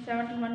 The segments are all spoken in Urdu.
71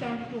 72।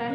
10।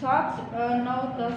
7 9 10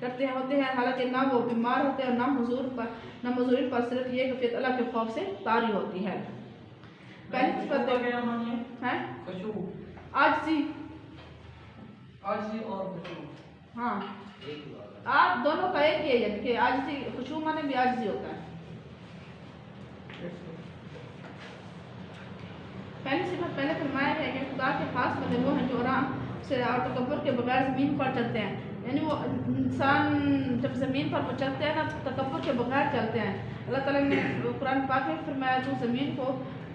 کرتے ہوتے ہیں، حالانکہ نہ وہ بیمار ہوتے ہیں اور نہ مزدوری پر صرف یہ کیفیت اللہ کے خوف سے طاری ہوتی ہے۔ پہلی صفت ہے عاجزی۔ عاجزی اور خشوع، ہاں آپ دونوں کا ایک ہی ہے کہ عاجزی، خشوع مانے بھی عاجزی ہوتا ہے۔ پہلی صفت پہلے فرمایا ہے کہ خدا کے خاص بندے وہ ہیں جو آرام سے اور تکبر کے بغیر زمین پر چلتے ہیں، یعنی وہ انسان جب زمین پر وہ چلتے ہیں نا تکبر کے بغیر چلتے ہیں۔ اللہ تعالیٰ نے قرآن پاک میں فرمایا تو زمین کو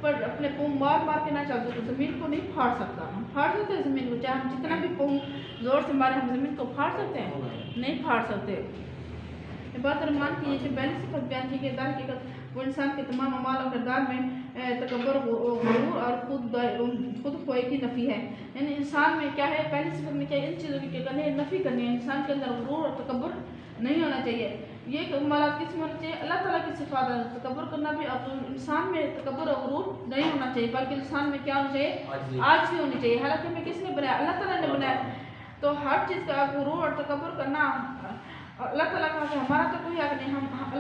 پر اپنے پاؤں مار کے نہ چلتے تو زمین کو نہیں پھاڑ سکتا۔ ہم پھاڑ سکتے ہیں زمین کو، چاہے ہم جتنا بھی پاؤں زور سے مارے ہم زمین کو پھاڑ سکتے ہیں؟ نہیں پھاڑ سکتے۔ عبادت الرحمن کی یہ جو پہلی صفت بیان کی گئی در حقیقت وہ انسان کے تمام اعمال اور کردار میں تکبر، غرور اور خود خوئی کی نفی ہے۔ یعنی انسان میں کیا ہے، پہلی صفت میں کیا ہے، ان چیزوں کی کیا کرنی ہے، نفی کرنی ہے۔ انسان کے اندر غرور اور تکبر نہیں ہونا چاہیے۔ یہ کمالات کس میں ہونا چاہیے؟ اللہ تعالیٰ کی صفات ہے، تکبر کرنا بھی، اور انسان میں تکبر اور غرور نہیں ہونا چاہیے، بلکہ انسان میں کیا ہونا چاہیے؟ عاجزی ہونی چاہیے۔ حالانکہ ہمیں کس نے بنایا؟ اللہ تعالیٰ نے بنایا۔ تو ہر چیز کا غرور اور تکبر کرنا اللہ تعالیٰ کا ہے، ہمارا تو کوئی حق نہیں۔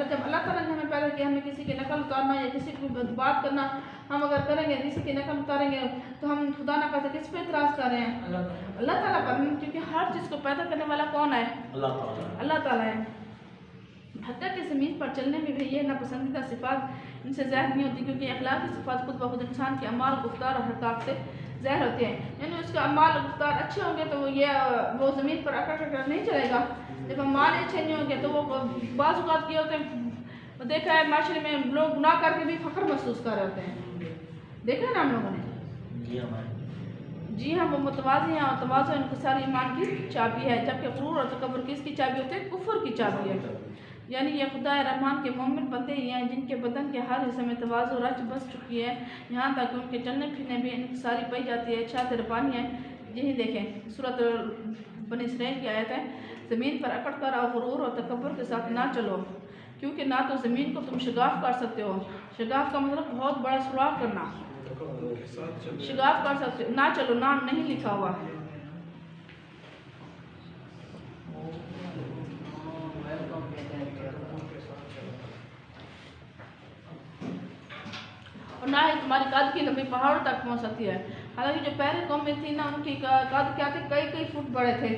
جب اللہ تعالیٰ نے ہمیں پیدا کیا، ہمیں کسی کی نقل اتارنا یا کسی کو بات کرنا ہم اگر کریں گے، کسی کی نقل اتاریں گے تو ہم خدا نہ کرتے کس پہ اعتراض کر رہے ہیں؟ اللہ تعالیٰ پر، کیونکہ ہر چیز کو پیدا کرنے والا کون ہے؟ اللہ تعالیٰ ہے۔ حتیٰ کہ زمین پر چلنے میں بھی یہ ناپسندیدہ صفات ان سے ظاہر نہیں ہوتی، کیونکہ اخلاقی صفات خود بخود انسان کے اعمال، گفتار اور حرکات سے ظاہر ہوتے ہیں۔ یعنی اس کے اعمال اور گفتار اچھے ہوں گے تو وہ زمین پر اکڑ نہیں چلے گا۔ جب اعمال اچھے نہیں ہوں گے تو وہ بعض اوقات کیا ہوتے ہیں، دیکھا ہے معاشرے میں لوگ گناہ کر کے بھی فخر محسوس کر رہے ہوتے ہیں، دیکھا ہے نا ہم لوگوں نے؟ جی ہاں، وہ متواضع ہیں اور تواضع انکسار ایمان کی چابی ہے، جبکہ غرور اور تکبر کس کی چابی ہوتے ہیں؟ کفر کی چابی ہے۔ یعنی یہ خدا رحمان کے مومن بندے ہی ہیں جن کے بدن کے ہر حصے میں تواضع رچ بس چکی ہے، یہاں تک کہ ان کے چلنے پھرنے بھی انکساری پائی جاتی ہے، چھات ربانی ہے۔ یہی دیکھیں سورۃ بنی اسرائیل کی آیت ہے، زمین پر اکڑ کر اور غرور اور تکبر کے ساتھ نہ چلو، کیونکہ نہ تو زمین کو تم شگاف کر سکتے ہو، شگاف کا مطلب بہت بڑا سوراخ کرنا، شگاف کر سکتے ہو، نہ چلو، نام نہیں لکھا ہوا، اور نہ ہی تمہاری قد کی لمبی پہاڑوں تک پہنچ سکتی ہے۔ حالانکہ جو پہلے قوم میں تھی نا ان کی قد کیا تھے؟ کئی فٹ بڑے تھے۔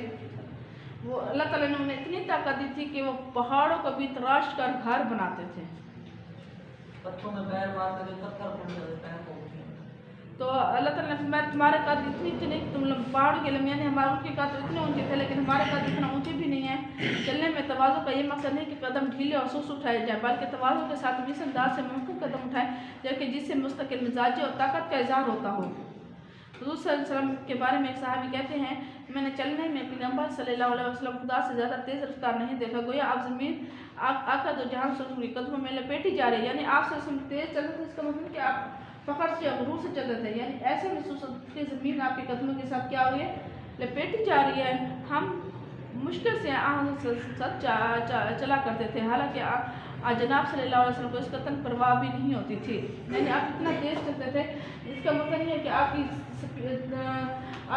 وہ اللہ تعالیٰ نے انہیں اتنی طاقت دی تھی کہ وہ پہاڑوں کو بھی تراش کر گھر بناتے تھے۔ پتھروں میں پیر مار کر پتھر پھٹ جاتے پیر کو۔ تو اللہ تعالیٰ نے فرمایا تمہارے قد اتنی نہیں کہ تم پہاڑوں کے لمبے، یعنی ہمارے ان کے قد اتنے اونچے تھے لیکن ہمارے قد اتنا اونچے بھی نہیں ہے۔ چلنے میں تواضع کا یہ مقصد نہیں کہ قدم ڈھیلے اور سست اٹھائے جائے، بلکہ تواضع کے ساتھ اس انداز سے ممکن قدم اٹھائے جبکہ جس سے مستقل مزاجی اور طاقت کا اظہار ہوتا ہو۔ حضور صلی اللہ علیہ وسلم کے بارے میں ایک صحابی کہتے ہیں، میں نے چلنے میں پیغمبر صلی اللہ علیہ وسلم خدا سے زیادہ تیز رفتار نہیں دیکھا، گویا آپ زمین آقا دو جہان سے کے قدموں میں لپیٹی جا رہی ہے۔ یعنی آپ سے تیز چلتے تھے، اس کا مطلب کہ آپ فخر سے غرور سے چلتے تھے، یعنی ایسے محسوس ہوتا کہ زمین آپ کے قدموں کے ساتھ کیا ہو رہی ہے؟ لپیٹی جا رہی ہے۔ ہم مشکل سے چلا کرتے تھے، حالانکہ جناب صلی اللہ علیہ وسلم کو اس قطن پرواہ بھی نہیں ہوتی تھی، یعنی آپ اتنا تیز چلتے تھے۔ اس کا مطلب یہ ہے کہ آپ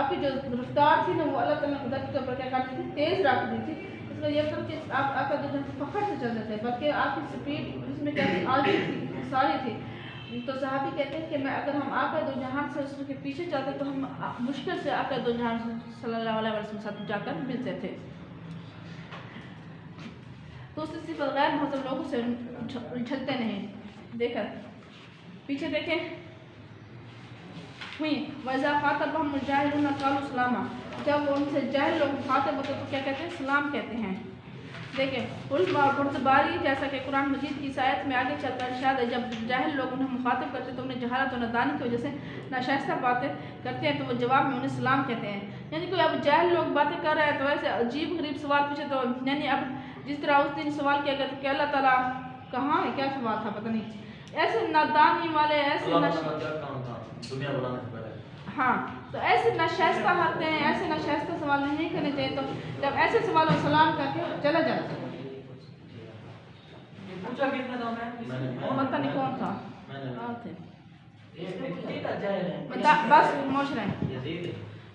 کی جو رفتار تھی نا وہ اللہ تعالیٰ نے خدا کے طور پر کیا کرتی تھی؟ تیز رکھتی تھی۔ اس کا یہ مطلب کہ آپ کا جو فخر سے چلتے تھے، بلکہ آپ کی سپیڈ اس میں کیا تھی؟ آگے تھی، ساری تھی۔ تو صحابی کہتے ہیں کہ اگر ہم آقا دو جہان سے اس کے پیچھے چلتے تو ہم مشکل سے آقا دو جہان صلی اللہ علیہ وسلم ساتھ جا کر ملتے تھے۔ تو اس سے غیر مہذب لوگوں سے اچھلتے نہیں۔ دیکھا پیچھے دیکھیں وَإِذَا خَاطَبَهُمُ الْجَاهِلُونَ قَالُوا سَلَامًا، جب ان سے جاہل لوگ مخاطب ہوتے تو کیا کہتے ہیں؟ سلام کہتے ہیں۔ دیکھیں بردباری، جیسا کہ قرآن مجید کی آیت میں آگے چل کر ارشاد ہے، جب جاہل لوگ انہیں مخاطب کرتے تو انہیں جہالت و نادانی کی وجہ سے ناشائستہ باتیں کرتے ہیں تو وہ جواب میں انہیں سلام کہتے ہیں۔ یعنی کوئی اب جاہل لوگ باتیں کر رہے ہیں تو ایسے عجیب غریب سوال پوچھے تو یعنی اب جس طرح اس دن سوال کیا گیا کہ اللہ تعالیٰ کہاں ہے، کیا سوال تھا پتہ نہیں، ایسے نادانی والے ایسے ہاں تو ایسے ناشائستہ ہوتے ہیں، ایسے ناشائستہ سوال نہیں کرنے چاہیے۔ تو جب ایسے سوال و سلام کر کے چلا جانا چاہیے۔ پوچھا کس نے تھا؟ میں پتہ نہیں کون تھا، میں نے تھے یہ کتنا جاہل ہے بس معاشرے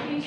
20,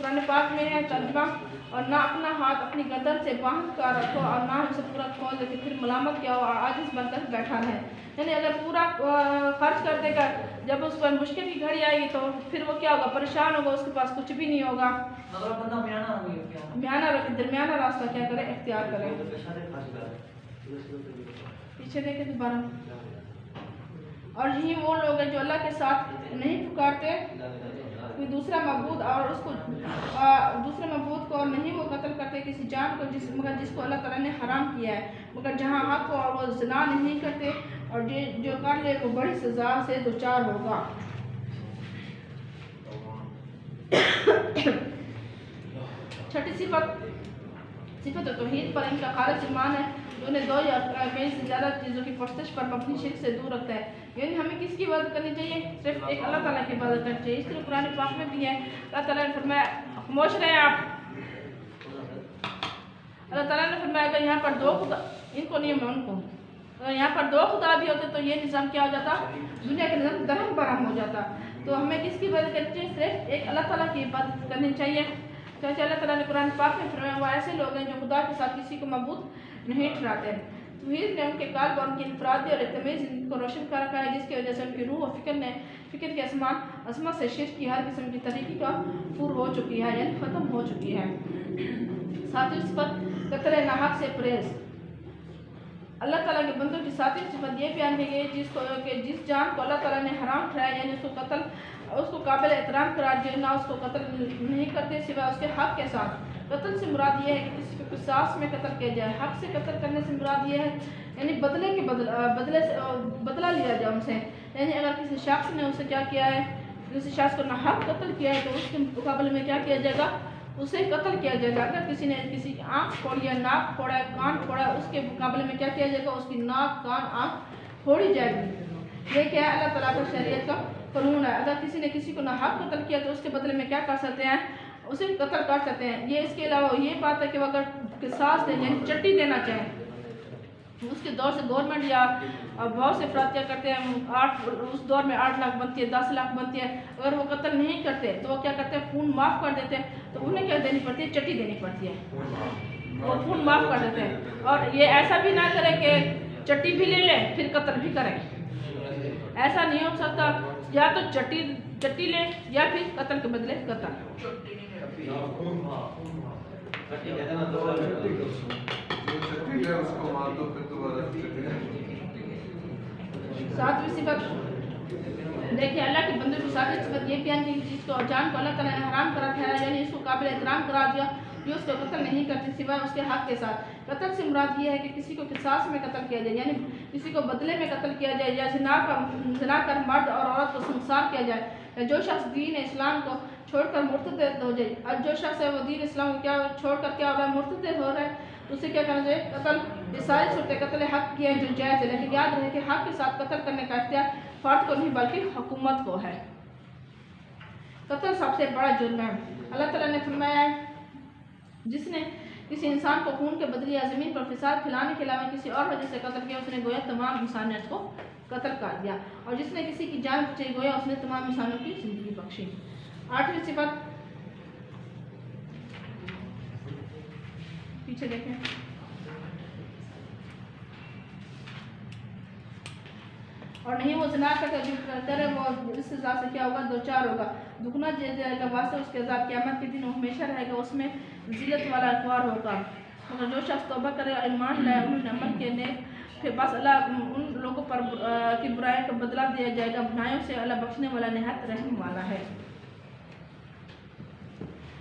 قرآن پاک میں ہے ترجمہ، اور نہ اپنا ہاتھ اپنی گردن سے باندھ کر رکھو اور نہ اسے پورا کھول دے کہ پھر ملامت کیا ہو اور عاجز بن کر بیٹھا ہے. یعنی اگر پورا خرچ کر دے گا، جب اس پر مشکل کی گھڑی آئے گی تو پھر وہ کیا ہوگا؟ پریشان ہوگا، اس کے پاس کچھ بھی نہیں ہوگا. مگر بندہ میانہ ہو گیا کیا؟ میانہ درمیانہ راستہ کیا کرے؟ اختیار کرے. پیچھے دیکھیں دوبارہ. اور یہی وہ لوگ ہیں جو اللہ کے ساتھ نہیں پکارتے کوئی دوسرا معبود اور اس کو دوسرے معبود کو، اور نہیں وہ قتل کرتے کسی جان کو مگر جس کو اللہ تعالیٰ نے حرام کیا ہے، مگر جہاں حق ہو، اور وہ زنا نہیں کرتے، اور جو کر لے وہ بڑی سزا سے دوچار ہوگا. چھٹی صفت توحید پر ان کا خالص ایمان ہے جو انہیں دو یا کئی سے زیادہ چیزوں کی پرستش پر مبنی شرک سے دور رکھتا ہے. یعنی ہمیں کس کی عبادت کرنی چاہیے؟ صرف ایک اللہ تعالیٰ کی عبادت کرنی چاہیے. اس لیے قرآن پاک میں بھی ہے، اللہ تعالیٰ نے فرمایا، خاموش رہے آپ. اللہ تعالیٰ نے فرمایا کہ یہاں پر دو خدا، ان کو نہیں ان کو، اگر یہاں پر دو خدا بھی ہوتے تو یہ نظام کیا ہو جاتا؟ دنیا کے نظام درہم برہم ہو جاتا. تو ہمیں کس کی عبادت کرنی چاہیے؟ صرف ایک اللہ تعالیٰ کی عبادت کرنی چاہیے. چاہے اللہ تعالیٰ نے قرآن پاک میں فرمایا وہ ایسے لوگ ہیں جو خدا کے ساتھ کسی کو معبود نہیں ٹھہراتے. توحید نے ان کے قلب اور ان کی انفرادی اور تمیز کو روشن کر رکھا ہے، جس کی وجہ سے ان کی روح و فکر کے عظمت سے شرک کی ہر قسم کی طریقے کا پور ہو چکی ہے، یعنی ختم ہو چکی ہے. ساتویں صفت قتل ناحق سے پرہیز. اللہ تعالیٰ کے بندوں کی ساتویں صفت یہ بیان کی گئی کہ جس جان کو اللہ تعالیٰ نے حرام ٹھہرایا، یعنی اس کو قابل احترام قرار دیا، نہ اس کو قتل نہیں کرتے سوائے اس کے حق کے ساتھ. قتل سے مراد یہ ہے کہ کسی کو قصاص میں قتل کیا جائے. حق سے قتل کرنے سے مراد یہ ہے یعنی بدلہ لیا جائے ان سے. یعنی اگر کسی شخص نے اسے کیا کیا ہے، کسی شخص کو ناحق قتل کیا ہے تو اس کے مقابلے میں کیا کیا جائے گا؟ اسے قتل کیا جائے گا. اگر کسی نے کسی کی آنکھ پھوڑی ہے، ناک پھوڑا ہے، کان پھوڑا ہے، اس کے مقابلے میں کیا کیا جائے گا؟ اس کی ناک، کان، آنکھ پھوڑی جائے گی. یہ کیا ہے؟ اللہ تعالیٰ کا شریعت کا قانون ہے. اگر کسی نے کسی کو ناحق قتل کیا تو اس کے بدلے میں کیا کر سکتے ہیں؟ اسے قتل کر سکتے ہیں. یہ اس کے علاوہ یہ بات ہے کہ وہ اگر قصاص دیں یعنی چٹی دینا چاہیں، اس کے دور سے گورنمنٹ یا بہت سے افراد کیا کرتے ہیں، اس دور میں 8 لاکھ بنتی ہے، 10 لاکھ بنتی ہے. اگر وہ قتل نہیں کرتے تو وہ کیا کرتے ہیں؟ خون معاف کر دیتے ہیں. تو انہیں کیا دینی پڑتی ہے؟ چٹی دینی پڑتی ہے. وہ خون معاف کر دیتے ہیں. اور یہ ایسا بھی نہ کرے کہ چٹی بھی لے لیں پھر قتل بھی کریں. ایسا نہیں ہو سکتا. یا تو چٹی لے یا پھر قتل کے بدلے قتل. ساتویں صفت دیکھیے اللہ کے بندوں کی ساتویں صفت یہ بیان کی جس کو جان کو اللہ تعالیٰ نے حرام قرار ٹھہرایا، یعنی اس کو قابل احترام قرار دیا، جو اس کو قتل نہیں کرتی سوائے اس کے حق کے ساتھ. قتل سے مراد یہ ہے کہ کسی کو قصاص میں قتل کیا جائے، یعنی کسی کو بدلے میں قتل کیا جائے، یا زنا کر مرد اور عورت کو سنسار کیا جائے، یا جو شخص دین اسلام کو چھوڑ کر مرتد ہو جائے. اور جو شخص ہے وہ دین اسلام کو کیا چھوڑ کر کیا ہو رہا ہے؟ مرتد ہو رہا ہے. تو اسے کیا کرنا چاہیے؟ قتل. یہ ساری صورتیں قتل حق کی ہیں جو جائز ہے، لیکن یاد رہے کہ حق کے ساتھ قتل کرنے کا اختیار فرد کو نہیں بلکہ حکومت کو ہے. قتل سب سے بڑا جرم ہے. اللہ تعالیٰ نے فرمایا ہے جس نے کسی انسان کو خون کے بدلے یا زمین پر فساد پھیلانے کے علاوہ کسی اور وجہ سے قتل کیا، اس نے گویا تمام انسانیت کو قتل کر دیا. اور جس نے کسی کی جان بچائی گویا اس نے تمام انسانوں کی زندگی بخشی. 8ویں صفت پیچھے دیکھیں. اور نہیں وہ زنا کرے وہ اس سزا سے کیا ہوگا؟ دوچار ہوگا. دگنا جائے گا واسطے اس کے عذاب قیامت کے دن وہ ہمیشہ رہے گا، اس میں ذلت والا اخبار ہوگا. مگر جو شخص توبہ کرے اور ایمان لائے انہوں نے عمل کے نیک، پھر بس اللہ ان لوگوں پر کی برائیوں کا بدلہ دیا جائے گا. بھلائیوں سے اللہ بخشنے والا نہایت رحم والا ہے.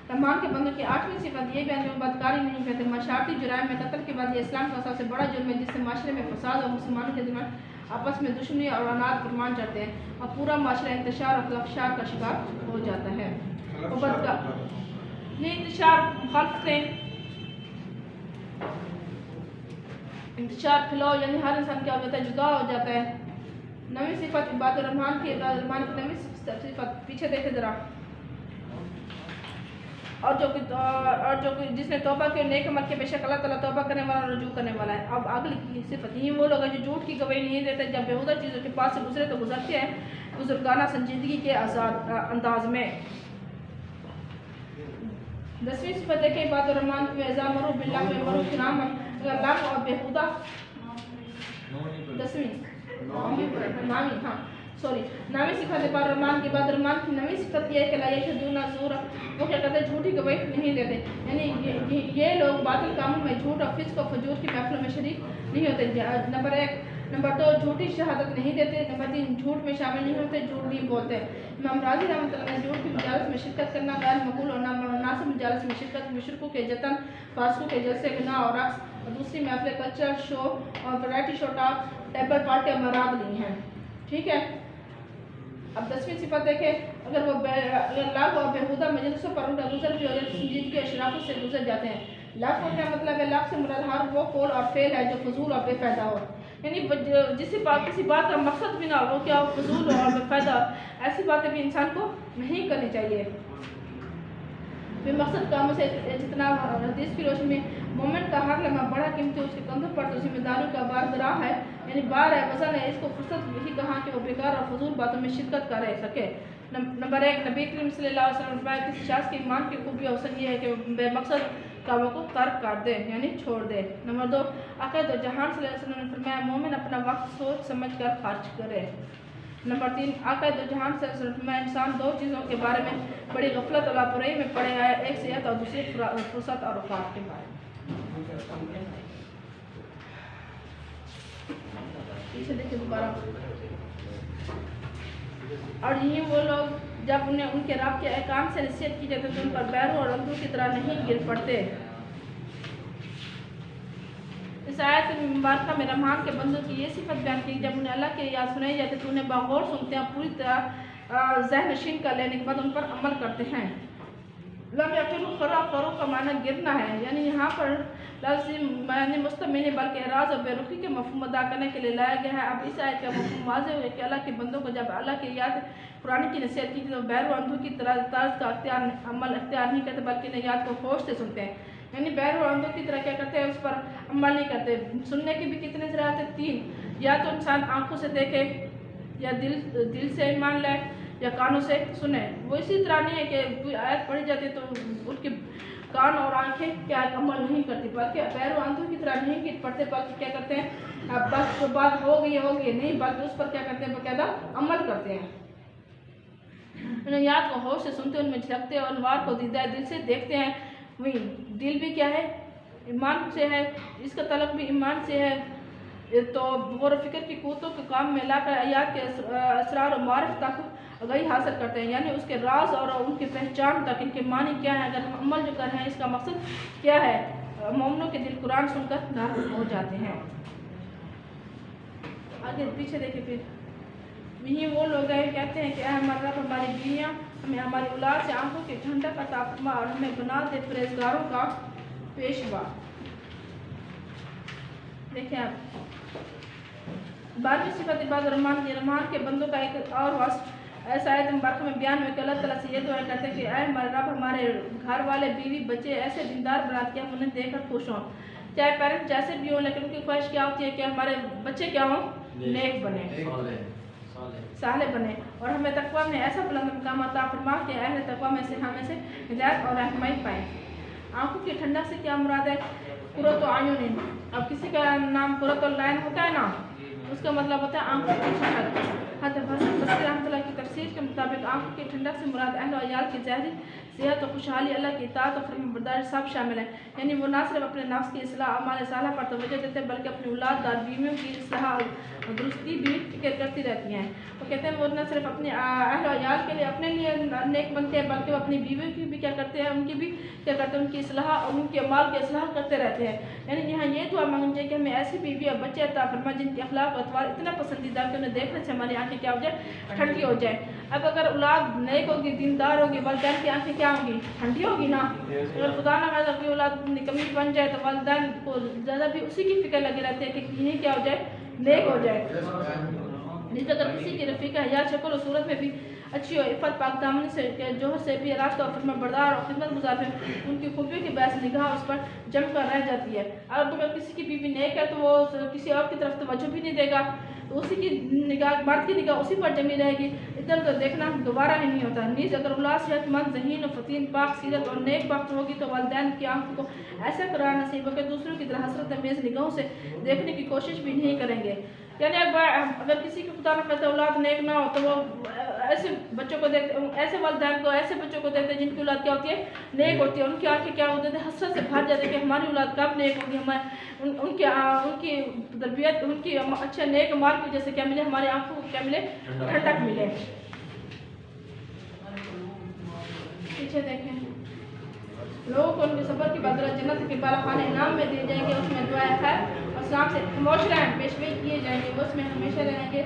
رحمان کے بندوں کی 8ویں صفت یہ بیان جو بدکاری نہیں کرتے. معاشرتی جرائم میں قتل کے بعد یہ اسلام کا سب سے بڑا جرم ہے جس سے معاشرے میں فساد اور مسلمانوں کے درمیان آپس میں دشمنی اور اناد فرمان چڑھتے ہیں اور پورا معاشرہ انتشار اور خلفشار کا شکار ہو جاتا ہے. نہیں انتشار مخالفتیں، انتشار پھیلاؤ، یعنی ہر انسان کیا ہو جاتا ہے؟ جدا ہو جاتا ہے. 9ویں صفت عباد الرحمان کی 9ویں صفت پیچھے دیکھے ذرا. اور جو جس نے توبہ کی نیک عمل کے، بے شک اللہ تعالیٰ توبہ کرنے والا اور رجوع کرنے والا ہے. اب اگلی کی صفت یہ وہ لوگ ہیں جو جھوٹ کی گواہی نہیں دیتے، جب بیہودہ چیزوں کے پاس سے گزرے تو گزرتے ہیں بزرگانہ سنجیدگی کے انداز میں. 10ویں صفت دیکھیں عباد الرحمن کی اذا مروا باللغو مروا کراما، اگر لغو اور بےہودہ 9ویں صفت عباد الرحمن کی عباد الرحمن کی 9ویں صفت یہ ہے کہ لا یشهدون الزور، وہ کیا کہتے ہیں جھوٹی گواہی نہیں دیتے، یعنی یہ لوگ باطل کاموں میں جھوٹ اور فسق و فجور کی محفلوں میں شریک نہیں ہوتے۔ نمبر 1۔ نمبر 2 جھوٹی شہادت نہیں دیتے۔ نمبر 3 جھوٹ میں شامل نہیں ہوتے، جھوٹ نہیں بولتے۔ امام راضی رحمۃ اللہ نے جھوٹ کی مجالس میں شرکت کرنا غیر مقبول اور نامناسب مجالس میں شرکت، مشرکوں کے جتن، فاسقوں کے جلسے، گناہ اور رقص اور دوسری محفلیں، کلچر شو اور ویرائٹی شو ٹاک، ٹیبل پارٹی اور مراد لی ہیں۔ ٹھیک ہے، اب 10ویں صفت دیکھیں، اگر وہ لاغو اور بےہودہ مجلسوں پر ان کا گزر بھی ہو جائے تو سنجیدگی اور شرافت سے گزر جاتے ہیں۔ لاغو کا کیا مطلب ہے؟ لاغو سے مراد ہر وہ قول اور فعل ہے جو فضول اور بے فائدہ ہو، یعنی کسی بات کا مقصد بھی نہ ہو، وہ کیا فضول اور بے فائدہ، ایسی باتیں بھی انسان کو نہیں کرنی چاہیے۔ بے مقصد کاموں سے جتنا حدیث کی روشنی میں مومن کا ہر لمحہ بڑا قیمتی، اس کے کندھوں پر تو ذمہ داریوں کا بار درا ہے، یعنی بار ہے، وزن ہے، اس کو فرصت یہی کہا کہ وہ بیکار اور فضول باتوں میں شرکت کر سکے۔ نمبر 1، نبی کریم صلی اللہ علیہ وسلم نے فرمایا کسی شخص کے ایمان کی خوبی اور حسن یہ ہے کہ وہ بے مقصد کاموں کو ترک کر دے، یعنی چھوڑ دے۔ نمبر 2، آقا دو جہان صلی اللہ علیہ وسلم نے فرمایا مومن اپنا وقت سوچ سمجھ کر خرچ کرے۔ نمبر 3، آقا دو جہان صلی اللہ علیہ وسلم نے فرمایا انسان 2 چیزوں کے بارے میں بڑی غفلت اور لاپرواہی میں پڑے گا، ایک صحت اور دوسری فرصت اور اوقات کے بارے میں۔ پیچھے دیکھیں دوبارہ، اور یہی وہ لوگ جب انہیں ان کے رب کے احکام سے نصیحت کی جاتی ہے تو ان پر بیروں اور اندھوں کی طرح نہیں گر پڑتے۔ اس آیت مبارکہ میں رحمان کے بندوں کی یہ صفت بیان کی جب انہیں اللہ کی یاد سنائی جاتی تو انہیں باغور سنتے ہیں، پوری طرح ذہن نشین کر لینے کے بعد ان پر عمل کرتے ہیں۔ لم یقولوا خرا کا معنی گرنا ہے، یعنی یہاں پر لفظ معنی مستمع نہیں بلکہ اعراض اور بے رخی کے مفہوم ادا کرنے کے لیے لایا گیا ہے۔ اب اس آیت کا مفہوم واضح ہو گیا کہ اللہ کے بندوں کو جب اللہ کی یاد قرآن کی نصیحت کی تو بیر و اندھوں کی طرز کا عمل اختیار نہیں کرتے بلکہ انہیں یاد کو ہوش سے سنتے ہیں، یعنی بیر و اندھوں کی طرح کیا کرتے ہیں، اس پر عمل نہیں کرتے۔ سننے کی بھی کتنے ذرائع ہیں؟ 3، یا تو انسان آنکھوں سے دیکھے، یا دل سے ایمان لائے، یا کانوں سے سنے۔ وہ اسی طرح نہیں ہے کہ کوئی آیت پڑھی جاتی ہے تو ان کے کان اور آنکھیں کیا عمل نہیں کرتی، بلکہ بیر و اندھوں کی طرح نہیں گر پڑتے بلکہ کیا کرتے ہیں، بس بات ہو گئی نہیں بلکہ اس پر کیا کرتے ہیں، باقاعدہ عمل کرتے ہیں۔ انہیں یاد کو ہوش سے سنتے ہیں، ان میں جھلکتے ہیں اور انوار کو دیدہ دل سے دیکھتے ہیں۔ وہی دل بھی کیا ہے، ایمان سے ہے، اس کا تعلق بھی ایمان سے ہے، تو غور و فکر کی قوتوں کے کام میں لا کر آیات کے اسرار و معارف تک آگاہی حاصل کرتے ہیں، یعنی اس کے راز اور ان کی پہچان تک، ان کے معنی کیا ہے، اگر ہم عمل جو کر رہے ہیں اس کا مقصد کیا ہے۔ مومنوں کے دل قرآن سن کر نرم ہو جاتے ہیں۔ آگے پیچھے دیکھیں، پھر یہی وہ لوگ ہیں کہتے ہیں کہ اے ہمارا رب ہماری بیویاں ہمیں ہماری اولاد سے آنکھوں کی ٹھنڈک عطا فرما اور ہمیں بنا دے پرہیزگاروں کا پیشوا۔ دیکھیں آپ 12ویں صفت عباد الرحمن کی، رحمان کے بندوں کا ایک اور وصف ایسا آیت مبارکہ میں بیان ہوئے کہ اللہ تعالیٰ سے یہ دعا کرتے ہیں کہ اے ہمارے رب ہمارے گھر والے بیوی بچے ایسے دیندار بنا کے ہم انہیں دیکھ کر خوش ہوں، چاہے پیرنٹ جیسے بھی ہوں، لیکن ان کی خواہش کیا ہوتی ہے کہ ہمارے بچے کیا ہوں، نیک بنے، صالح بنے، اور ہمیں تقویٰ میں ایسا بلند مقام عطا فرما کہ اہل تقویٰ میں سے ہمیں سے ہدایت اور رہنمائی پائیں۔ آنکھوں کی ٹھنڈک سے کیا مراد ہے؟ قرۃ اعین۔ اب کسی کا نام قرۃ العین ہوتا ہے نا، اس کا مطلب ہوتا ہے آنکھوں کی ٹھنڈک۔ حضرت حسن بصری رحمۃ اللہ کی تفسیر کے مطابق آنکھوں کی ٹھنڈک سے مراد اہل و عیال کی ظاہری صحت و خوشحالی، اللہ کی اطاعت و فرمان برداری سب شامل ہیں، یعنی وہ نہ صرف اپنے نفس کی اصلاح اعمال صالحہ پر توجہ دیتے ہیں بلکہ اپنی اولاد دار بیویوں کی اصلاح اور درستی بھی فکر کرتی رہتی ہیں۔ وہ کہتے ہیں وہ نہ صرف اپنے اہل و عیال کے لیے اپنے لیے نیک بنتے ہیں بلکہ وہ اپنی بیویوں کی بھی کیا کرتے ہیں، ان کی بھی کیا کرتے ہیں، ان کی اصلاح اور ان کے اعمال کی اصلاح کرتے رہتے ہیں۔ یعنی یہاں یہ دعا مانگنی چاہیے کہ ہمیں ایسی بیوی اور بچے عطا فرما جن کے اخلاق و اطوار اتنا پسندیدہ کہ انہیں دیکھنے سے ہماری آنکھیں کیا ہو جائے، ٹھنڈی ہو جائے۔ اب اگر اولاد نیک ہوگی، دیندار ہوگی، والدین کی آنکھیں کیا ہوں گی، ٹھنڈی ہوگی نا۔ اگر خدا نہ خواستہ کوئی اولاد نکمی بن جائے تو والدین کو زیادہ بھی اسی کی فکر لگی رہتی ہے کہ یہ کیا ہو جائے، نیک ہو جائے۔ جس اگر کسی کی رفیقہ حیا شکل و صورت میں بھی اچھی ہو، عفت پاک دامنی سے جوہر سے بھی راستہ اور فرما بردار اور خدمت گزار ہے، ان کی خوبیوں کی باعث نگاہ اس پر جم کر رہ جاتی ہے۔ اب اگر کسی کی بیوی نیک ہے تو وہ کسی اور کی طرف توجہ بھی نہیں دے گا، تو اسی کی نگاہ، مرد کی نگاہ اسی پر جمی رہے گی، ادھر ادھر دیکھنا دوبارہ ہی نہیں ہوتا۔ نیز اگر اولاد صحت مند، ذہین و فطین، پاک سیرت اور نیک بخت ہوگی تو والدین کی آنکھوں کو ایسا قرار نصیب ہو کہ دوسروں کی طرح حسرت انگیز نگاہوں سے دیکھنے کی کوشش بھی نہیں کریں گے۔ یعنی اگر کسی کی خدا نہ خواستہ اولاد نیک نہ ہو تو وہ ایسے بچوں کو دیکھتے، ایسے والدین کو، ایسے بچوں کو دیکھتے ہیں جن کی اولاد کیا ہوتی ہے، نیک ہوتی ہے، ان کی آنکھیں کیا ہوتی ہے، حسرت سے بھر جاتے ہیں کہ ہماری اولاد کب نیک ہوگی، ہمیں ان کی تربیت، ان کی اچھے نیک مال کی وجہ سے کیا ملے، ہماری آنکھوں کو کیا ملے، ٹھنڈک ملے۔ پیچھے دیکھیں، لوگوں کو ان کے صبر کی بدولت جنت کے بالا خانے انعام میں دیے جائیں گے، اس میں دعائیں خیر اور سلام سے خاموش رہیں، پیشوئی کیے جائیں گے، وہ اس میں ہمیشہ رہیں گے۔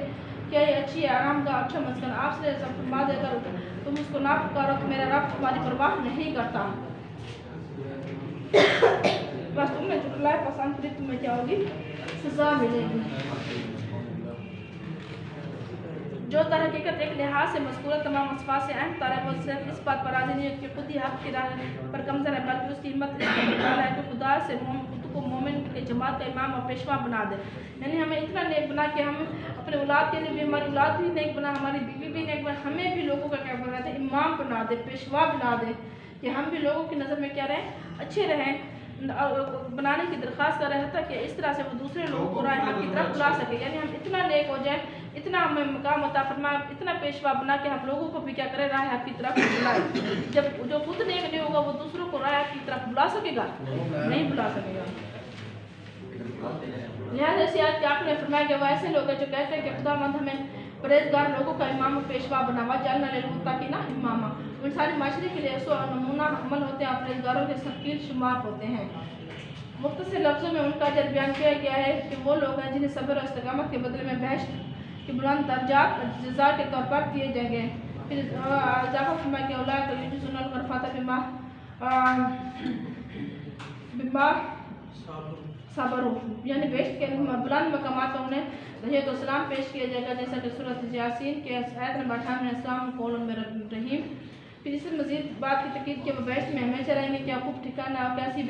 کیا یہ اچھی آرام کا اچھا مسکن، آپ سے سب فرما دے کر تم اس کو نہ پکارو تو میرا رب تمہاری پرواہ نہیں کرتا۔ بس تم نے جھٹلائے پسند کری، تمہیں کیا ہوگی، سزا ملے گی۔ جو در حقیقت ایک لحاظ سے مذکورہ تمام وصفات سے اہم تر ہے، وہ صرف اس بات پر راضی نہیں ہے کہ خود ہی حق کی راہ پر کمزور ہے، بلکہ اس کی ہمت اس قدر ہے کہ خدا سے خود کو مومن کے جماعت کا امام اور پیشوا بنا دے۔ یعنی ہمیں اتنا نیک بنا کہ ہم اپنے اولاد کے لیے بھی، ہماری اولاد بھی نیک بنا، ہماری بیوی بھی نیک بنا، ہمیں بھی لوگوں کا کیا بنا دے، امام بنا دے، پیشوا بنا دے، کہ ہم بھی لوگوں کی نظر میں کیا رہیں، اچھے رہیں، بنانے کی درخواست کر رہے ہیں تاکہ اس طرح سے وہ دوسرے لوگوں کو راہ حق کی طرف بلا سکے۔ یعنی ہم اتنا نیک ہو جائیں، اتنا ہمیں مقام عطا فرمائے، اتنا پیشوا بنا کہ ہم لوگوں کو بھی کیا کریں، راہ حق کی طرف بلائے۔ جب جو خود نیک نہیں ہوگا وہ دوسروں کو راہ حق کی طرف بلا سکے گا، نہیں بلا سکے گا۔ لہٰذا اس آیت کے آپ نے فرمایا کہ وہ ایسے لوگ ہیں جو کہتے ہیں کہ خدا مند ہمیں پرہیزگار لوگوں کا امام و پیشوا بنا، وجعلنا للمتقین اماما۔ وہ سارے معاشرے کے لیے اسوہ اور نمونہ عمل ہوتے ہیں، اور پرہیزگاروں کے سفیر شمار ہوتے ہیں۔ مختصر لفظوں میں ان کا اجر بیان کیا گیا ہے کہ وہ لوگ ہیں جنہیں صبر اور استقامت کے بدلے میں بہشت کے بلند درجات جزا کے طور پر دیے جائیں گے۔ پھر اضافہ فرمایا کہ اولئک یجزون الغرفۃ بما صبروا، یعنی بہشت کے بلند مقامات پر انہیں تحیت و سلام پیش کیا جائے گا، جیسا کہ سورۃ یاسین کے آیت نمبر 98 میں السلام قول من رب رحیم۔ پھر اس سے مزید بات کی تاکید کہ وہ بہشت میں ہمیشہ رہیں گے، کیا خوب ٹھکانہ اور کیسی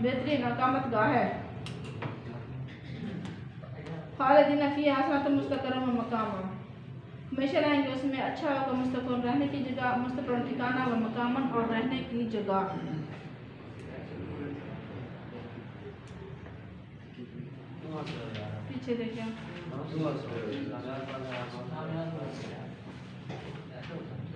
بہترین اقامت گاہ ہے۔ خالدین فیہا حسنۃ مستقرا و مقاما، ہمیشہ رہیں گے اس میں، اچھا ہوگا مستقر رہنے کی جگہ، مستقر ٹھکانہ و مقامن اور رہنے کی جگہ۔ پیچھے دیکھیں،